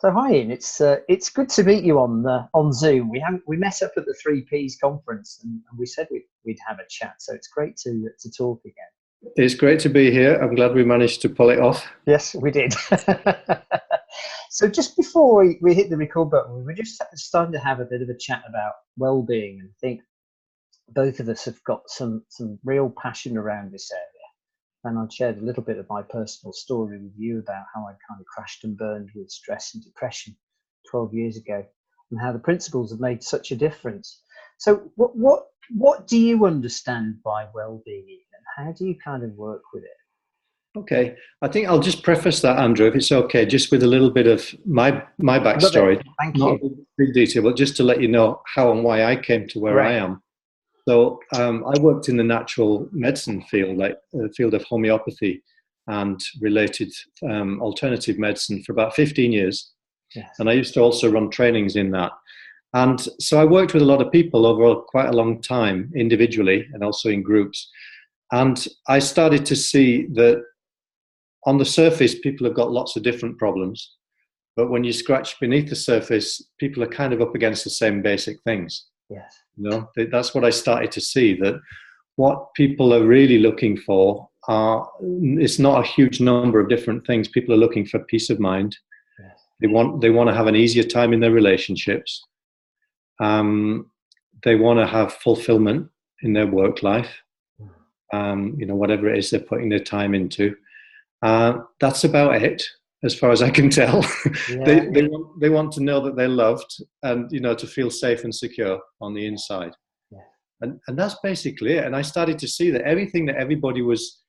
So hi Ian, it's good to meet you on Zoom. We met up at the Three Ps conference and we said we'd have a chat. So it's great to talk again. It's great to be here. I'm glad we managed to pull it off. Yes, we did. So just before we hit the record button, we were just starting to have a bit of a chat about well-being, and I think both of us have got some real passion around this area. And I'd shared a little bit of my personal story with you about how I kind of crashed and burned with stress and depression 12 years ago, and how the principles have made such a difference. So what do you understand by well-being, and how do you kind of work with it? Okay, I think I'll just preface that, Andrew, if it's okay, just with a little bit of my backstory. Thank Not you. a big detail, but just to let you know how and why I came to where I Right. am. So I worked in the natural medicine field, like the field of homeopathy and related alternative medicine for about 15 years. Yes. And I used to also run trainings in that. And so I worked with a lot of people over quite a long time, individually and also in groups. And I started to see that on the surface, people have got lots of different problems. But when you scratch beneath the surface, people are kind of up against the same basic things. Yes. You know, that's what I started to see, that what people are really looking for it's not a huge number of different things. People are looking for peace of mind. Yes. They want to have an easier time in their relationships. They want to have fulfillment in their work life. Whatever it is they're putting their time into. That's about it, as far as I can tell. Yeah. They want to know that they're loved, and to feel safe and secure on the inside. Yeah. And that's basically it. And I started to see that everything that everybody was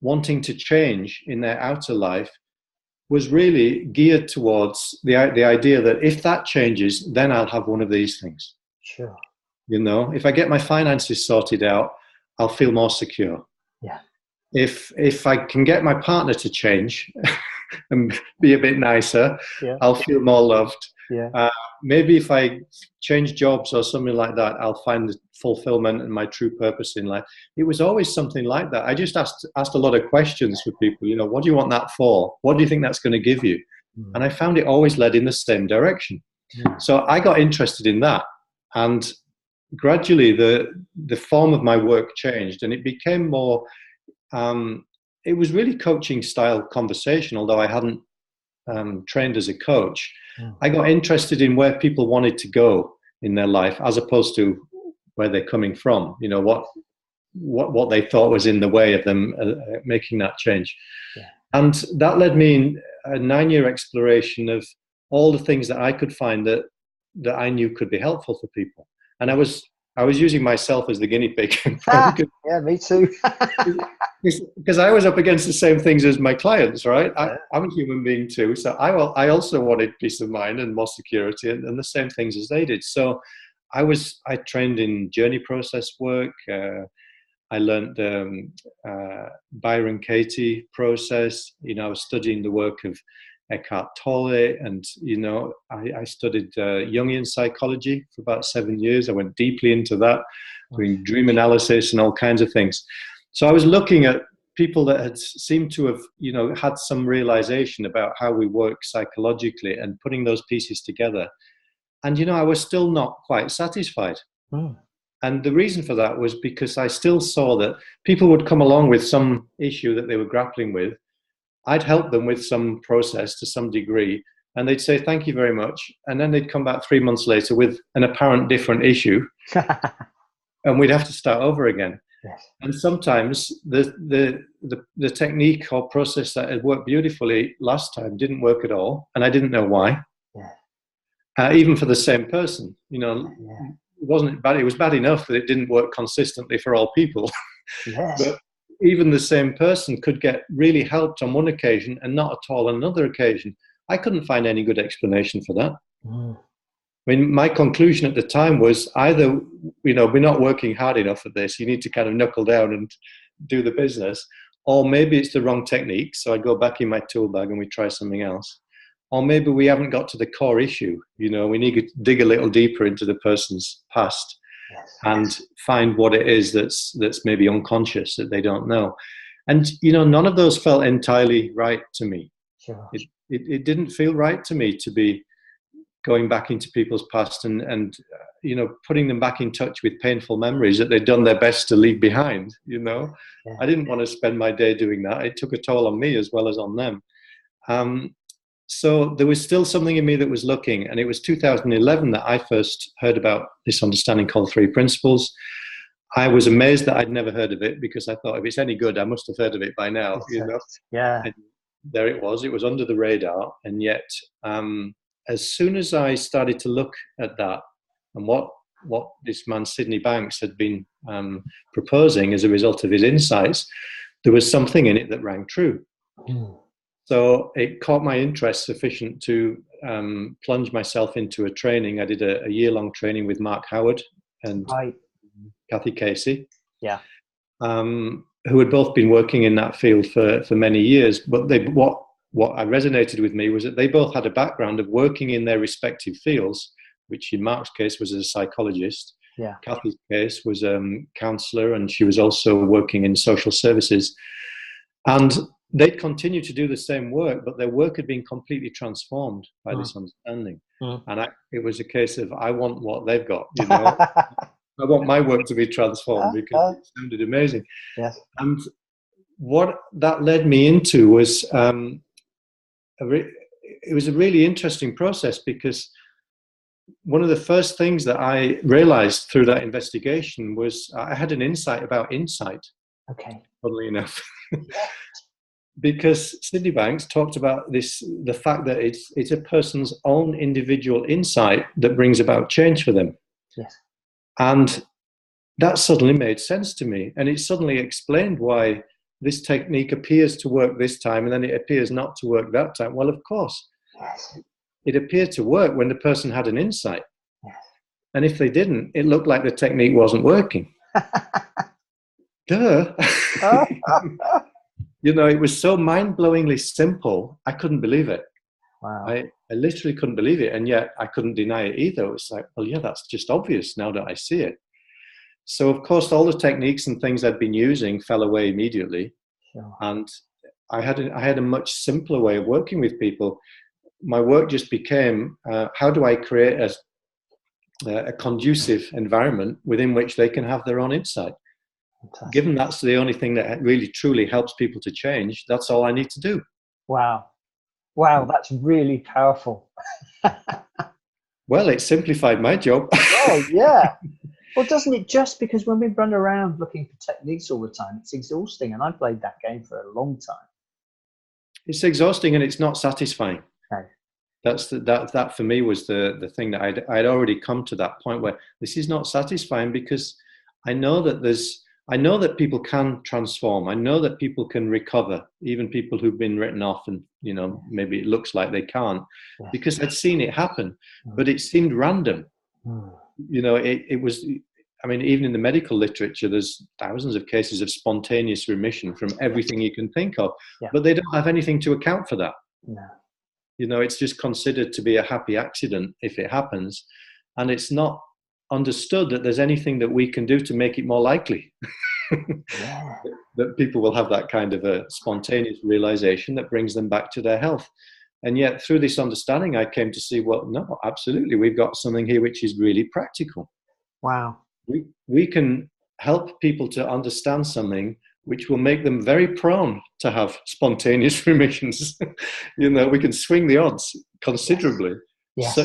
wanting to change in their outer life was really geared towards the idea that if that changes, then I'll have one of these things. Sure. If I get my finances sorted out, I'll feel more secure. Yeah. If I can get my partner to change and be a bit nicer, Yeah. I'll feel more loved. Yeah. Maybe if I change jobs or something like that, I'll find the fulfillment and my true purpose in life. It was always something like that. I just asked a lot of questions for people. What do you want that for? What do you think that's going to give you? And I found it always led in the same direction. So I got interested in that, and gradually the form of my work changed, and it became more. It was really coaching style conversation, although I hadn't trained as a coach. I got interested in where people wanted to go in their life, as opposed to where they're coming from. What they thought was in the way of them making that change. Yeah. And that led me in a 9-year exploration of all the things that I could find that I knew could be helpful for people. And I was using myself as the guinea pig. Yeah, me too. Because I was up against the same things as my clients, right? I'm a human being too. So I also wanted peace of mind and more security and the same things as they did. So I trained in journey process work. I learned Byron Katie process. I was studying the work of Eckhart Tolle, and I studied Jungian psychology for about 7 years. I went deeply into that, doing dream analysis and all kinds of things. So I was looking at people that had seemed to have had some realization about how we work psychologically and putting those pieces together. And I was still not quite satisfied. And the reason for that was because I still saw that people would come along with some issue that they were grappling with. I'd help them with some process to some degree, and they'd say, thank you very much. And then they'd come back 3 months later with an apparent different issue, and we'd have to start over again. Yes. And sometimes the technique or process that had worked beautifully last time didn't work at all, and I didn't know why. Yeah. Even for the same person, it wasn't bad. It was bad enough that it didn't work consistently for all people. Yes. But even the same person could get really helped on one occasion and not at all on another occasion. I couldn't find any good explanation for that. I mean, my conclusion at the time was either, we're not working hard enough at this. You need to kind of knuckle down and do the business. Or maybe it's the wrong technique. So I go back in my tool bag and we try something else. Or maybe we haven't got to the core issue. We need to dig a little deeper into the person's past. Yes. And find what it is that's maybe unconscious that they don't know. And, none of those felt entirely right to me. Sure. it didn't feel right to me to be going back into people's past and putting them back in touch with painful memories that they'd done their best to leave behind. Yeah. I didn't want to spend my day doing that. It took a toll on me as well as on them. So there was still something in me that was looking, and it was 2011 that I first heard about this understanding called Three Principles. I was amazed that I'd never heard of it, because I thought if it's any good, I must have heard of it by now. Yeah. And there it was under the radar. And yet, as soon as I started to look at that and what this man Sydney Banks had been proposing as a result of his insights, there was something in it that rang true. So it caught my interest sufficient to plunge myself into a training. I did a year-long training with Mark Howard and Kathy Casey, who had both been working in that field for many years. But what resonated with me was that they both had a background of working in their respective fields, which in Mark's case was as a psychologist. Yeah. Kathy's case was a counsellor, and she was also working in social services. And they'd continue to do the same work, but their work had been completely transformed by this understanding. And it was a case of, I want what they've got, I want my work to be transformed, because it sounded amazing. Yes. And what that led me into was, it was a really interesting process, because one of the first things that I realized through that investigation was I had an insight about insight. Okay. Funnily enough. Because Sydney Banks talked about the fact that it's a person's own individual insight that brings about change for them. Yes. And that suddenly made sense to me. And it suddenly explained why this technique appears to work this time and then it appears not to work that time. Well, of course, it appeared to work when the person had an insight. Yes. And if they didn't, it looked like the technique wasn't working. Duh. It was so mind-blowingly simple, I couldn't believe it. Wow. I literally couldn't believe it, and yet I couldn't deny it either. It was like, well, yeah, that's just obvious now that I see it. So, of course, all the techniques and things I'd been using fell away immediately. Sure. And I had a much simpler way of working with people. My work just became, how do I create a conducive environment within which they can have their own insight? Fantastic. Given that's the only thing that really truly helps people to change, that's all I need to do. Wow, that's really powerful. Well, it simplified my job. Oh, yeah. Well, doesn't it? Just because when we run around looking for techniques all the time, it's exhausting. And I played that game for a long time. It's exhausting and it's not satisfying. No. That for me was the thing that I'd already come to that point where this is not satisfying, because I know that people can transform. I know that people can recover, even people who've been written off and, maybe it looks like they can't, because I'd seen it happen, but it seemed random. It was, even in the medical literature, there's thousands of cases of spontaneous remission from everything you can think of, but they don't have anything to account for that. No. It's just considered to be a happy accident if it happens, and it's not understood that there's anything that we can do to make it more likely that people will have that kind of a spontaneous realization that brings them back to their health. And yet through this understanding, I came to see, well, no, absolutely, we've got something here which is really practical. Wow. We can help people to understand something which will make them very prone to have spontaneous remissions. We can swing the odds considerably. Yes.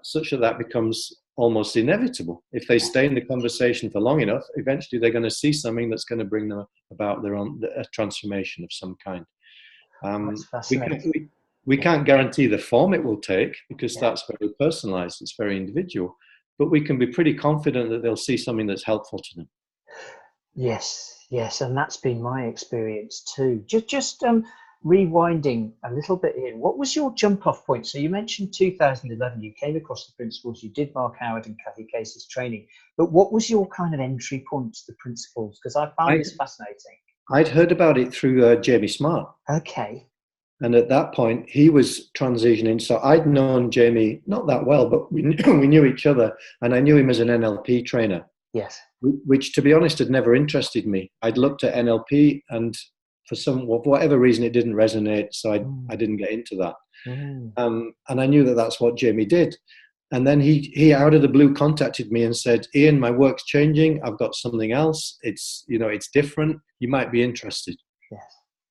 Such that becomes almost inevitable. If they stay in the conversation for long enough, eventually they're going to see something that's going to bring them about a transformation of some kind. That's fascinating. We can't guarantee the form it will take, because that's very personalized, it's very individual, but we can be pretty confident that they'll see something that's helpful to them. Yes, and that's been my experience too. Just rewinding a little bit here, what was your jump off point? So you mentioned 2011, you came across the principles, you did Mark Howard and Kathy Case's training, but what was your kind of entry point to the principles? Because I found this fascinating. I'd heard about it through Jamie Smart. Okay. And at that point, he was transitioning. So I'd known Jamie not that well, but we knew each other, and I knew him as an NLP trainer. Yes. Which, to be honest, had never interested me. I'd looked at NLP, and for whatever reason, it didn't resonate, so I didn't get into that. Mm. And I knew that that's what Jamie did. And then he out of the blue contacted me and said, Ian, my work's changing. I've got something else. It's different. You might be interested. Yes.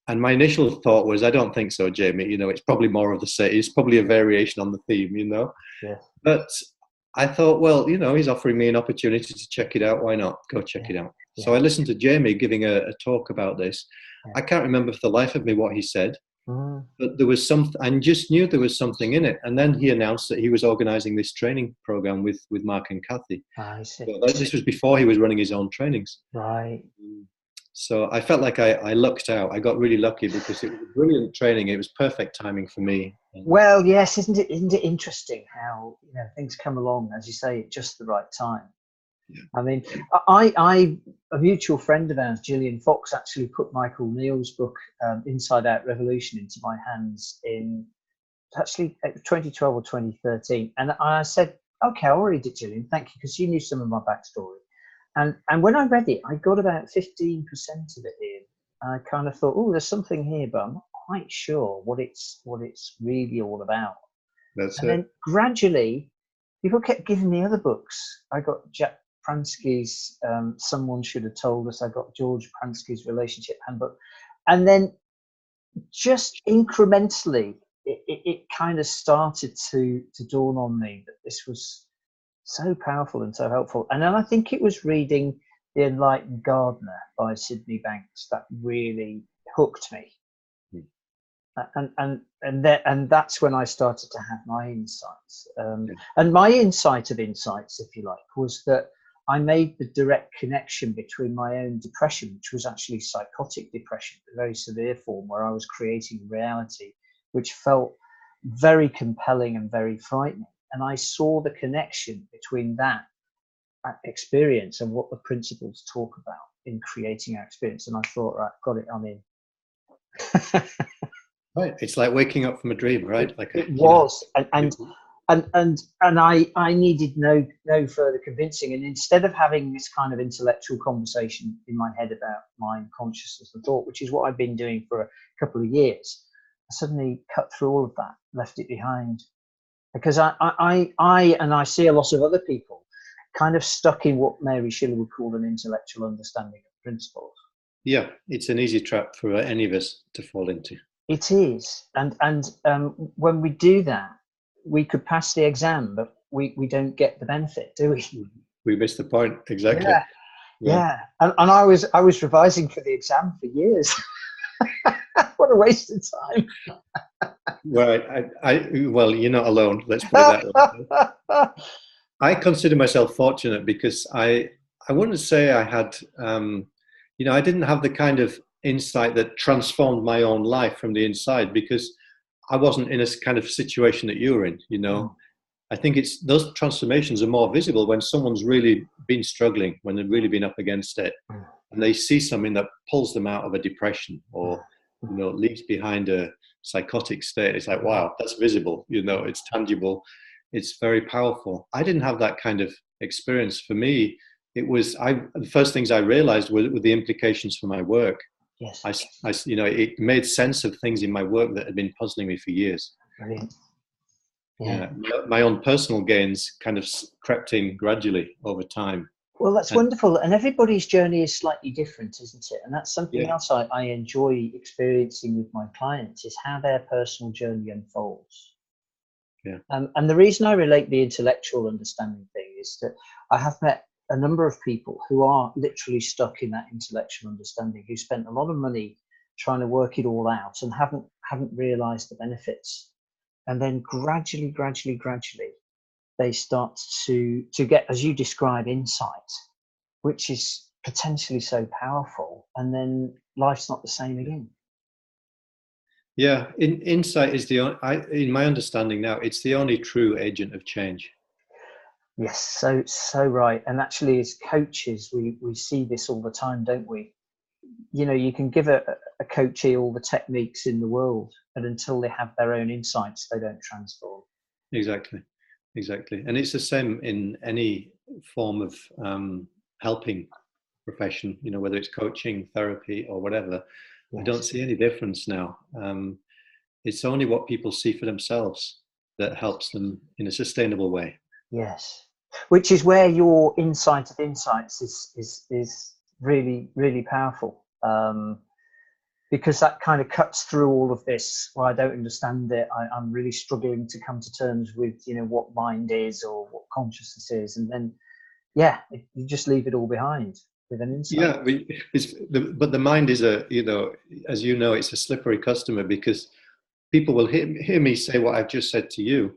And my initial thought was, I don't think so, Jamie. It's probably more of the same. It's probably a variation on the theme, Yes. But I thought, well, he's offering me an opportunity to check it out. Why not? Go check it out. Yeah. So I listened to Jamie giving a talk about this. Yeah. I can't remember for the life of me what he said, but there was something. I just knew there was something in it. And then he announced that he was organising this training program with Mark and Kathy. I see. So this was before he was running his own trainings. Right. So I felt like I lucked out. I got really lucky because it was a brilliant training. It was perfect timing for me. Well, yes, isn't it interesting how things come along, as you say, at just the right time? Yeah. I mean, a mutual friend of ours, Gillian Fox, actually put Michael Neal's book Inside Out Revolution into my hands in actually 2012 or 2013, and I said, "Okay, I'll read it, Gillian. Thank you, because you knew some of my backstory." And when I read it, I got about 15% of it in. I kind of thought, oh, there's something here, but I'm not quite sure what it's really all about. Then gradually, people kept giving me other books. I got Jack Pransky's Someone Should Have Told Us. I got George Pransky's Relationship Handbook. And then just incrementally, it kind of started to dawn on me that this was so powerful and so helpful. And then I think it was reading The Enlightened Gardener by Sydney Banks that really hooked me. And that's when I started to have my insights. And my insight of insights, if you like, was that I made the direct connection between my own depression, which was actually psychotic depression, a very severe form where I was creating reality, which felt very compelling and very frightening. And I saw the connection between that experience and what the principles talk about in creating our experience. And I thought, right, got it, I'm in. Right, it's like waking up from a dream, right? It was, and I needed no further convincing. And instead of having this kind of intellectual conversation in my head about mind, consciousness, and thought, which is what I've been doing for a couple of years, I suddenly cut through all of that, left it behind. Because I see a lot of other people kind of stuck in what Mary Shelley would call an intellectual understanding of principles. Yeah, it's an easy trap for any of us to fall into. It is, and when we do that, we could pass the exam, but we don't get the benefit, do we? We miss the point, exactly. Yeah. And I was revising for the exam for years. What a waste of time. Right. Well, you're not alone. Let's put it that way. I consider myself fortunate because I wouldn't say I had, I didn't have the kind of insight that transformed my own life from the inside because I wasn't in a kind of situation that you were in, I think those transformations are more visible when someone's really been struggling, when they've really been up against it, and they see something that pulls them out of a depression or, leaves behind a psychotic state. It's like, wow, that's visible, it's tangible, it's very powerful. I didn't have that kind of experience. For me, it was, the first things I realized were the implications for my work. Yes. It made sense of things in my work that had been puzzling me for years. Brilliant. Yeah. My own personal gains kind of crept in gradually over time. Well, that's wonderful. And everybody's journey is slightly different, isn't it? And that's something else I enjoy experiencing with my clients is how their personal journey unfolds. Yeah. And the reason I relate the intellectual understanding thing is that I have met a number of people who are literally stuck in that intellectual understanding, who spent a lot of money trying to work it all out and haven't realized the benefits. And then gradually, they start to get, as you describe, insight, which is potentially so powerful. And then life's not the same again. Yeah, insight is in my understanding now, it's the only true agent of change. Yes, so right. And actually, as coaches, we see this all the time, don't we? You can give a coachee all the techniques in the world, but until they have their own insights, they don't transform. Exactly. And it's the same in any form of helping profession, whether it's coaching, therapy, or whatever. Yes. I don't see any difference now. It's only what people see for themselves that helps them in a sustainable way. Yes. Which is where your insight of insights is really, really powerful. Because that kind of cuts through all of this. Well, I don't understand it. I'm really struggling to come to terms with, what mind is or what consciousness is. And then, you just leave it all behind with an insight. Yeah, but the mind is as you know, it's a slippery customer, because people will hear me say what I've just said to you.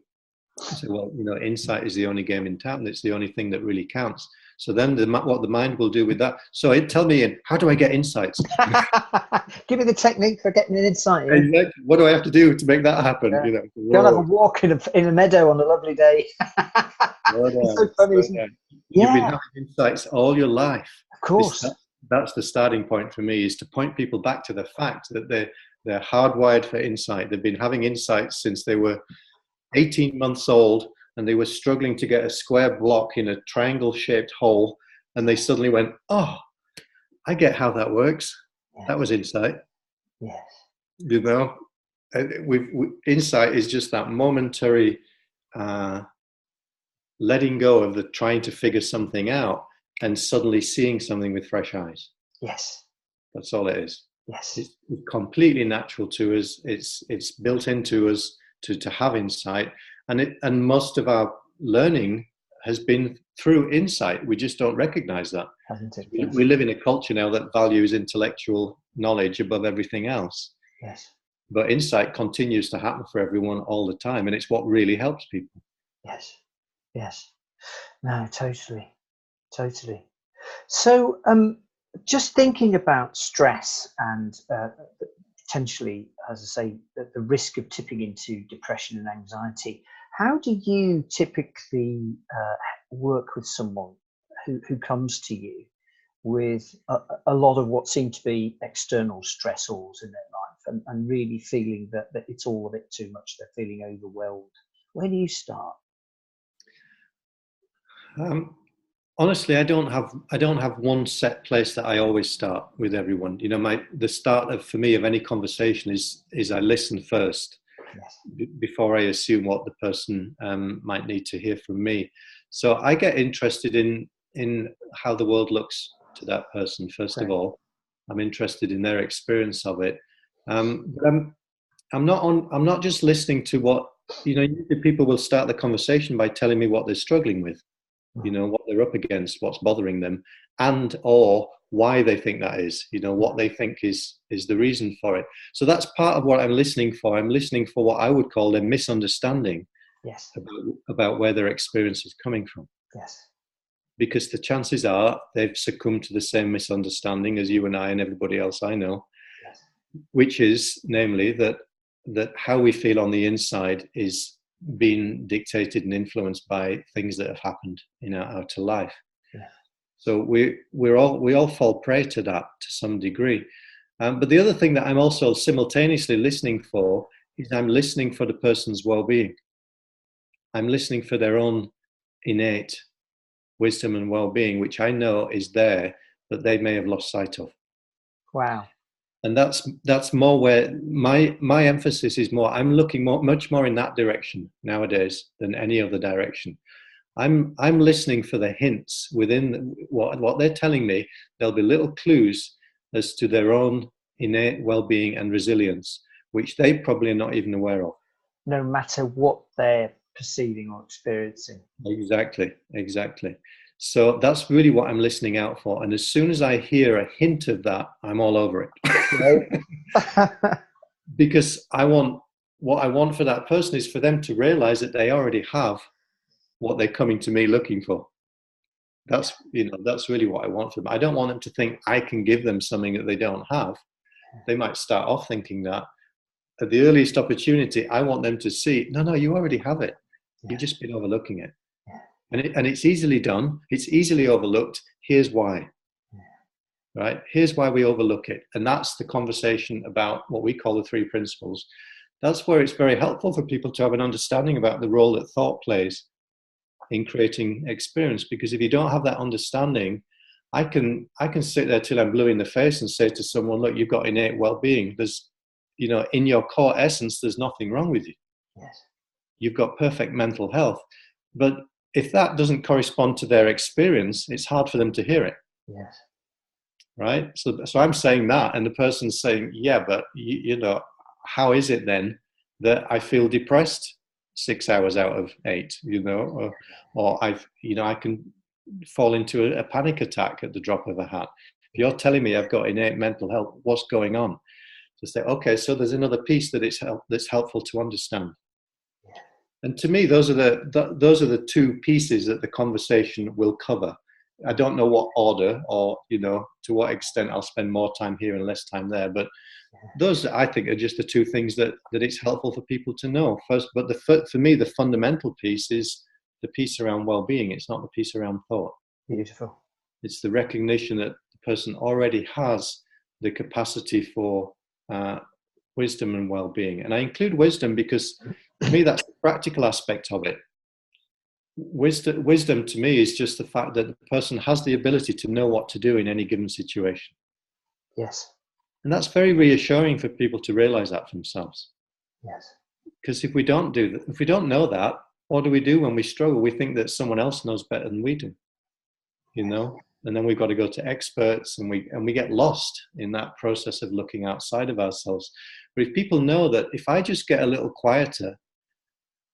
Say, well, insight is the only game in town. It's the only thing that really counts. So then what the mind will do with that. So tell me, how do I get insights? Give me the technique for getting an insight. Yeah? Exactly. What do I have to do to make that happen? Yeah. Go and have a walk in a meadow on a lovely day. It's so funny, isn't it? You've been having insights all your life. Of course. That's the starting point for me, is to point people back to the fact that they're hardwired for insight. They've been having insights since they were 18 months old, and they were struggling to get a square block in a triangle-shaped hole, and they suddenly went, oh, I get how that works. Yeah. That was insight. Yes. Insight is just that momentary letting go of the trying to figure something out and suddenly seeing something with fresh eyes. Yes. That's all it is. Yes. It's completely natural to us. It's built into us to have insight, and most of our learning has been through insight. We just don't recognize that. Hasn't it? Yes. We live in a culture now that values intellectual knowledge above everything else. Yes. But insight continues to happen for everyone all the time, and it's what really helps people. Yes. Yes. No, totally. So, just thinking about stress and potentially, as I say, the risk of tipping into depression and anxiety, how do you typically work with someone who comes to you with a lot of what seem to be external stressors in their life, and really feeling that it's all a bit too much, they're feeling overwhelmed? Where do you start? Honestly, I don't have one set place that I always start with everyone. The start for me of any conversation is I listen first. Yes. Before I assume what the person might need to hear from me. So I get interested in how the world looks to that person first of all. I'm interested in their experience of it. But I'm not just listening to what usually people will start the conversation by telling me what they're struggling with. What they're up against, what's bothering them, and or why they think that is, what they think is the reason for it. So that's part of what I'm listening for. I'm listening for what I would call a misunderstanding. Yes. about where their experience is coming from. Yes. Because the chances are they've succumbed to the same misunderstanding as you and I and everybody else I know. Yes. Which is, namely, that how we feel on the inside is being dictated and influenced by things that have happened in our outer life. Yeah. So we all fall prey to that to some degree. But the other thing that I'm also simultaneously listening for is I'm listening for the person's well-being. I'm listening for their own innate wisdom and well-being, which I know is there, that they may have lost sight of. Wow. And that's more where my emphasis is more. I'm looking much more in that direction nowadays than any other direction. I'm listening for the hints within what they're telling me. There'll be little clues as to their own innate well-being and resilience, which they probably are not even aware of. No matter what they're perceiving or experiencing. Exactly. So that's really what I'm listening out for. And as soon as I hear a hint of that, I'm all over it. Right? Because what I want for that person is for them to realize that they already have what they're coming to me looking for. That's really what I want for them. I don't want them to think I can give them something that they don't have. They might start off thinking that. At the earliest opportunity, I want them to see, no, you already have it. You've just been overlooking it. And it's easily done. It's easily overlooked. Here's why. Right? Here's why we overlook it. And that's the conversation about what we call the three principles. That's where it's very helpful for people to have an understanding about the role that thought plays in creating experience. Because if you don't have that understanding, I can sit there till I'm blue in the face and say to someone, look, you've got innate well-being. in your core essence, there's nothing wrong with you. Yes. You've got perfect mental health. But if that doesn't correspond to their experience, it's hard for them to hear it. Yes. Right? So I'm saying that, and the person's saying, yeah, but how is it then that I feel depressed 6 hours out of 8, or I can fall into a panic attack at the drop of a hat. If you're telling me I've got innate mental health, what's going on? To say, okay, so there's another piece that's helpful to understand. And to me, those are the two pieces that the conversation will cover. I don't know what order or, to what extent I'll spend more time here and less time there. But those, I think, are just the two things that it's helpful for people to know. First, but for me, the fundamental piece is the piece around well-being. It's not the piece around thought. Beautiful. It's the recognition that the person already has the capacity for wisdom and well-being. And I include wisdom because, to me, that's the practical aspect of it. Wisdom to me is just the fact that the person has the ability to know what to do in any given situation. Yes. And that's very reassuring for people to realize that for themselves. Yes. Because if we don't know that, what do we do when we struggle? We think that someone else knows better than we do, and then we've got to go to experts, and we get lost in that process of looking outside of ourselves. But if people know that if I just get a little quieter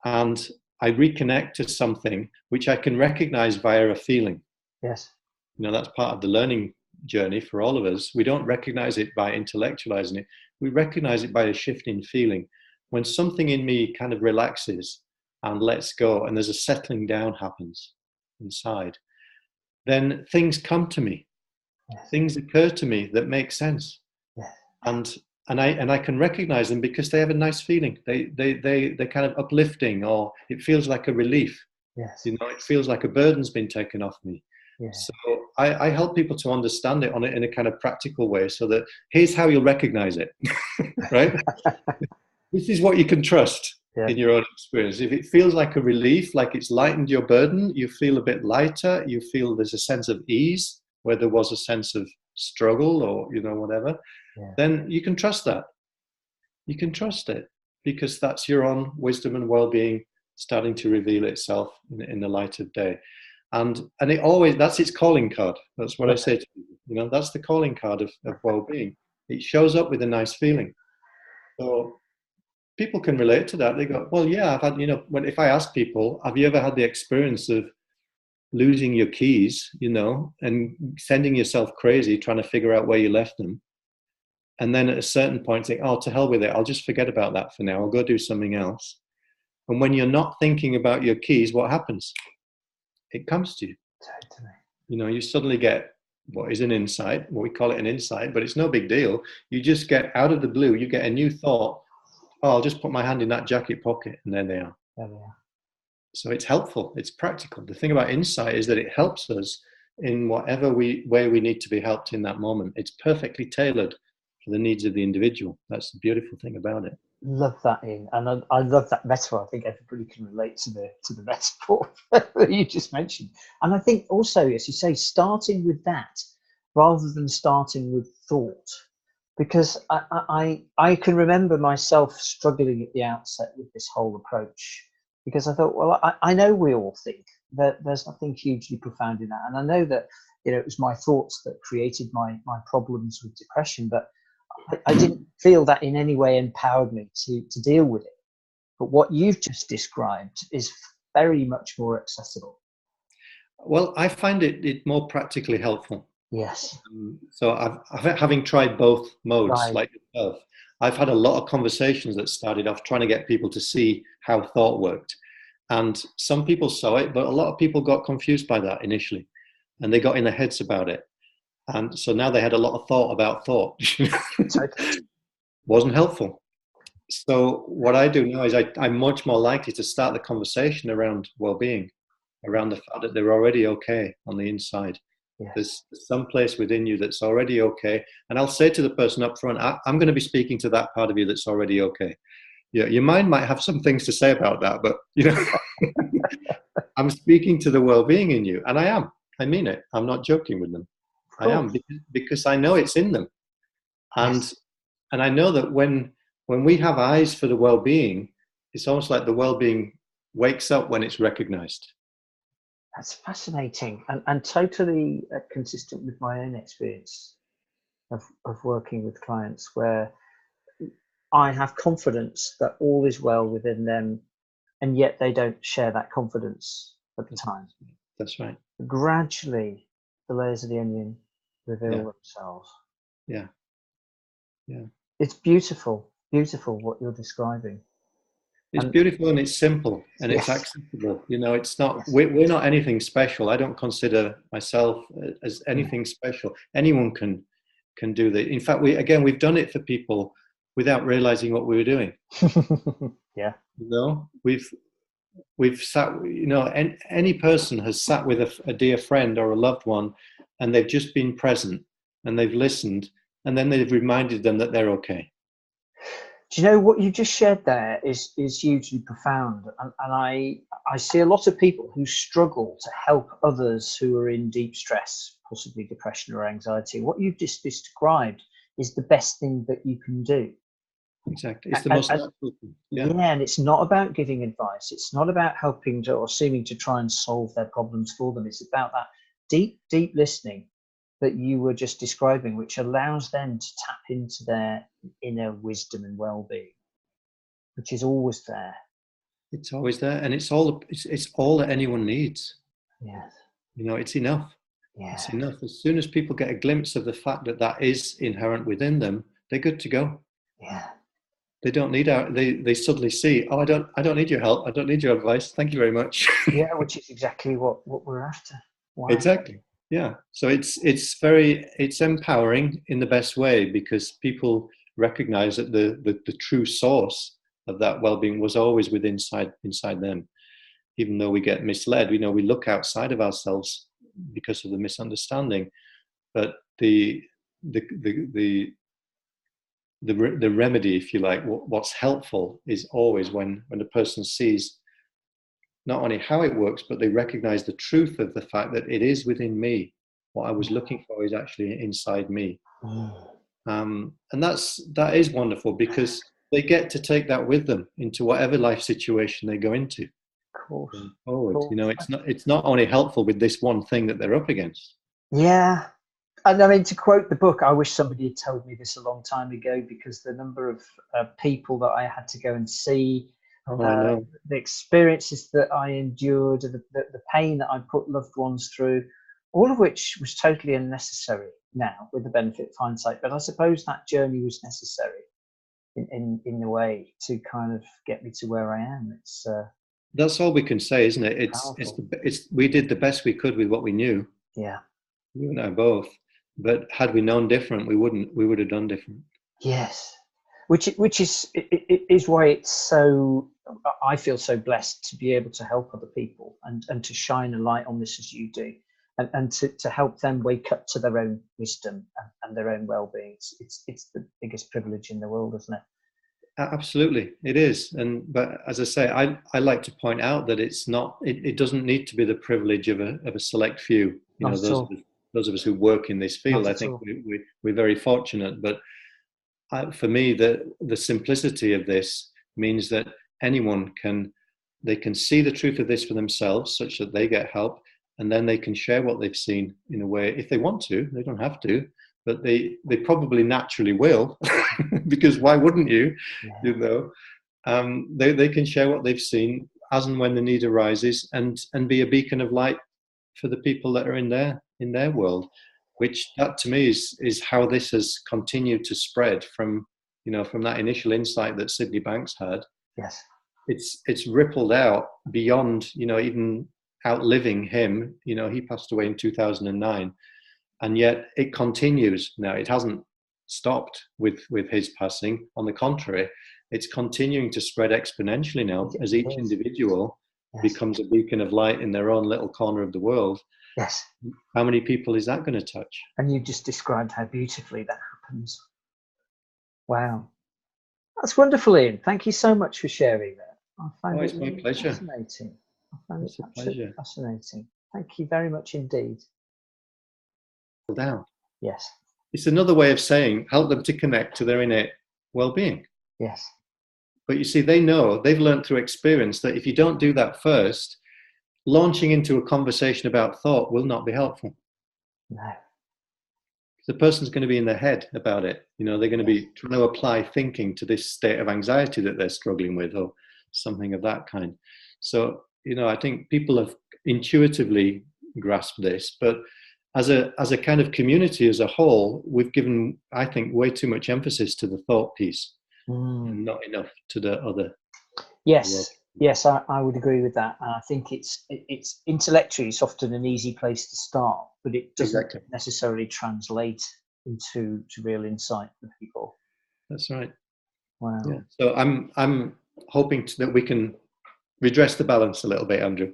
and I reconnect to something which I can recognize via a feeling. Yes. That's part of the learning journey for all of us. We don't recognize it by intellectualizing it. We recognize it by a shift in feeling. When something in me kind of relaxes and lets go, and there's a settling down happens inside, then things come to me. Yes. Things occur to me that make sense. Yes. And I can recognize them because they have a nice feeling. They're kind of uplifting, or it feels like a relief. Yes. It feels like a burden's been taken off me. Yes. So I help people to understand it in a kind of practical way, so that here's how you'll recognize it, right? This is what you can trust in your own experience. If it feels like a relief, like it's lightened your burden, you feel a bit lighter, you feel there's a sense of ease where there was a sense of struggle or, whatever, then you can trust that. You can trust it because that's your own wisdom and well-being starting to reveal itself in the light of day. And it always, that's its calling card. That's what I say to people, that's the calling card of well-being. It shows up with a nice feeling. So people can relate to that. They go, well, yeah, I've had, if I ask people, have you ever had the experience of losing your keys, and sending yourself crazy trying to figure out where you left them? And then at a certain point think, oh, to hell with it. I'll just forget about that for now. I'll go do something else. And when you're not thinking about your keys, what happens? It comes to you. Totally. You suddenly get what is an insight. Well, we call it an insight, but it's no big deal. You just get out of the blue, you get a new thought. Oh, I'll just put my hand in that jacket pocket, and there they are. There they are. So it's helpful. It's practical. The thing about insight is that it helps us in whatever way we need to be helped in that moment. It's perfectly tailored for the needs of the individual. That's the beautiful thing about it. Love that, Ian, and I love that metaphor. I think everybody can relate to the metaphor that you just mentioned. And I think also, as you say, starting with that rather than starting with thought, because I can remember myself struggling at the outset with this whole approach, because I thought, well, I know we all think that there's nothing hugely profound in that, and I know that it was my thoughts that created my problems with depression, but I didn't feel that in any way empowered me to deal with it. But what you've just described is very much more accessible. Well, I find it more practically helpful. Yes. So having tried both modes, Right. like yourself, I've had a lot of conversations that started off trying to get people to see how thought worked. And some people saw it, but a lot of people got confused by that initially, and they got in their heads about it. And so now they had a lot of thought about thought. Wasn't helpful. So what I do now is I'm much more likely to start the conversation around well-being, around the fact that they're already okay on the inside. Yes. There's some place within you that's already okay. And I'll say to the person up front, I'm going to be speaking to that part of you that's already okay. Yeah, your mind might have some things to say about that, but I'm speaking to the well-being in you, and I mean it. I'm not joking with them. I am, because I know it's in them. And I know that when when we have eyes for the well-being, it's almost like the well-being wakes up when it's recognized. That's fascinating, and totally consistent with my own experience of working with clients, where I have confidence that all is well within them, and yet they don't share that confidence at the time. That's right. Gradually, the layers of the onion reveal themselves. Yeah. Yeah. It's beautiful, beautiful what you're describing. It's beautiful and it's simple and it's accessible. You know, it's not, we're not anything special. I don't consider myself as anything special. Anyone can do that. In fact, we've done it for people without realizing what we were doing. Yeah. You know, we've sat, you know, any person has sat with a dear friend or a loved one, and they've just been present and they've listened, and then they've reminded them that they're okay. Do you know what you just shared there is hugely profound, and I see a lot of people who struggle to help others who are in deep stress, possibly depression or anxiety. What you've just described is the best thing that you can do. Exactly, it's the most natural thing. Yeah, and it's not about giving advice. It's not about helping to or seeming to try and solve their problems for them. It's about that deep listening that you were just describing, which allows them to tap into their inner wisdom and well-being, which is always there. It's always there, and it's all that anyone needs. Yes. You know, it's enough. Yeah. It's enough. As soon as people get a glimpse of the fact that that is inherent within them, they're good to go. Yeah. They don't need they suddenly see, oh, I don't need your help. I don't need your advice. Thank you very much. Yeah, which is exactly what we're after. Wow. Exactly. Yeah. So it's empowering in the best way, because people recognize that the true source of that well-being was always inside them. Even though we get misled, we look outside of ourselves because of the misunderstanding. But the remedy, if you like, what's helpful is always when a person sees not only how it works, but they recognize the truth of the fact that it is within me. What I was looking for is actually inside me. And that is wonderful, because they get to take that with them into whatever life situation they go into. Of course. Forward. You know, it's not only helpful with this one thing that they're up against. Yeah. And I mean, to quote the book, I wish somebody had told me this a long time ago, because the number of people that I had to go and see, the experiences that I endured, the pain that I put loved ones through, all of which was totally unnecessary now with the benefit of hindsight. But I suppose that journey was necessary in a way to kind of get me to where I am. That's all we can say, isn't it? We did the best we could with what we knew. Yeah. You and I both. But had we known different, we would have done different. Yes. Which is why it's so, I feel so blessed to be able to help other people and to shine a light on this as you do, and to help them wake up to their own wisdom and their own well-being. It's the biggest privilege in the world, isn't it? Absolutely, it is. But as I say, I like to point out that it's not. It doesn't need to be the privilege of a select few. You know, those of us who work in this field. I think we're very fortunate. But for me, the simplicity of this means that anyone can see the truth of this for themselves, such that they get help, and then they can share what they've seen in a way, if they want to. They don't have to, but they probably naturally will, because why wouldn't you? Yeah. You know, they can share what they've seen as and when the need arises, and be a beacon of light for the people that are in their world. Which, that to me is how this has continued to spread from that initial insight that Sydney Banks had. Yes, it's rippled out beyond, even outliving him. He passed away in 2009, and yet it continues now. It hasn't stopped with his passing. On the contrary, it's continuing to spread exponentially now as each individual becomes a beacon of light in their own little corner of the world. Yes. How many people is that going to touch? And you just described how beautifully that happens. Wow. That's wonderful, Ian. Thank you so much for sharing that. I find it's my pleasure. Fascinating. I find it absolutely fascinating. Thank you very much indeed. Down. Yes. It's another way of saying help them to connect to their innate well-being. Yes. But you see, they know, they've learned through experience that if you don't do that first, launching into a conversation about thought will not be helpful. No. The person's going to be in their head about it. They're going to be trying to apply thinking to this state of anxiety that they're struggling with, or something of that kind. So, I think people have intuitively grasped this, but as a kind of community as a whole, we've given, I think, way too much emphasis to the thought piece, and not enough to the other. Yes. Yes, I would agree with that. And I think it's intellectually, it's often an easy place to start, but it doesn't necessarily translate into real insight for people. That's right. Wow. Yeah. So I'm hoping that we can redress the balance a little bit, Andrew.